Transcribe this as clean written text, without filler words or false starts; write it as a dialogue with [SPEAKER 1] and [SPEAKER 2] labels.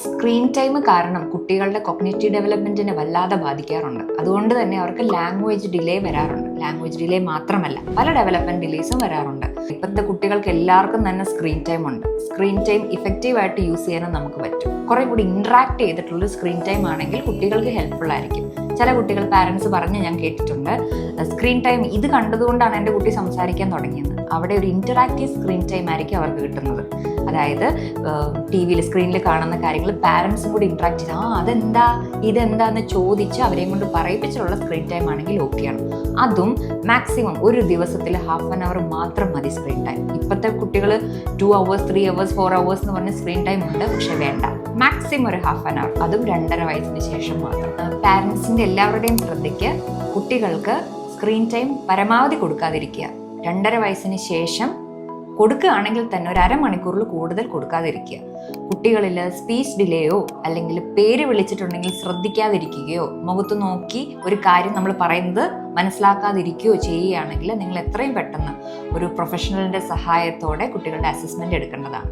[SPEAKER 1] Screen time കാരണം കുട്ടികളുടെ cognitive ഡെവലപ്മെന്റിനെ വല്ലാതെ ബാധിക്കാറുണ്ട്. അതുകൊണ്ട് തന്നെ അവർക്ക് ലാംഗ്വേജ് ഡിലേ വരാറുണ്ട്. ലാംഗ്വേജ് ഡിലേ മാത്രമല്ല, പല ഡെവലപ്മെന്റ് ഡിലേസും വരാറുണ്ട്. ഇപ്പോഴത്തെ കുട്ടികൾക്ക് എല്ലാവർക്കും തന്നെ സ്ക്രീൻ ടൈം ഉണ്ട്. സ്ക്രീൻ ടൈം ഇഫക്റ്റീവായിട്ട് യൂസ് ചെയ്യാനും നമുക്ക് പറ്റും. കുറെ കൂടി ഇന്ററാക്ട് ചെയ്തിട്ടുള്ള സ്ക്രീൻ ടൈം ആണെങ്കിൽ കുട്ടികൾക്ക് ഹെൽപ്ഫുൾ ആയിരിക്കും. ചില കുട്ടികൾ പാരൻസ് പറഞ്ഞ് ഞാൻ കേട്ടിട്ടുണ്ട്, സ്ക്രീൻ ടൈം ഇത് കണ്ടതുകൊണ്ടാണ് എൻ്റെ കുട്ടി സംസാരിക്കാൻ തുടങ്ങിയത്. അവിടെ ഒരു ഇന്ററാക്റ്റീവ് സ്ക്രീൻ ടൈം ആയിരിക്കും അവർക്ക് കിട്ടുന്നത്. അതായത് ടി വിയിൽ സ്ക്രീനിൽ കാണുന്ന കാര്യങ്ങൾ പാരൻസും കൂടി ഇന്ററാക്ട് ചെയ്ത് അതെന്താ ഇതെന്താന്ന് ചോദിച്ച് അവരെയും കൊണ്ട് പറയിപ്പിച്ചുള്ള സ്ക്രീൻ ടൈം ആണെങ്കിൽ ഓക്കെയാണ്. അതും മാക്സിമം ഒരു ദിവസത്തിൽ ഹാഫ് ആൻ അവർ മാത്രം മതി സ്ക്രീൻ ടൈം. ഇപ്പോഴത്തെ കുട്ടികൾ 2 hours 3 hours 4 hours എന്ന് പറഞ്ഞ സ്ക്രീൻ ടൈം ഉണ്ട്, പക്ഷെ വേണ്ട. മാക്സിമം ഒരു ഹാഫ് ആൻ അവർ, അതും 2.5 വയസ്സിന് ശേഷം മാത്രം. പാരൻസിൻ്റെ എല്ലാവരുടെയും ശ്രദ്ധയ്ക്ക് കുട്ടികൾക്ക് സ്ക്രീൻ ടൈം പരമാവധി കൊടുക്കാതിരിക്കുക. 2.5 വയസ്സിന് ശേഷം കൊടുക്കുകയാണെങ്കിൽ തന്നെ ഒരു അരമണിക്കൂറിൽ കൂടുതൽ കൊടുക്കാതിരിക്കുക. കുട്ടികളിൽ സ്പീച്ച് ഡിലേയോ അല്ലെങ്കിൽ പേര് വിളിച്ചിട്ടുണ്ടെങ്കിൽ ശ്രദ്ധിക്കാതിരിക്കുകയോ മുഖത്ത് നോക്കി ഒരു കാര്യം നമ്മൾ പറയുന്നത് മനസ്സിലാക്കാതിരിക്കുകയോ ചെയ്യുകയാണെങ്കിൽ നിങ്ങൾ എത്രയും പെട്ടെന്ന് ഒരു പ്രൊഫഷണലിൻ്റെ സഹായത്തോടെ കുട്ടികളുടെ അസസ്മെൻ്റ് എടുക്കേണ്ടതാണ്.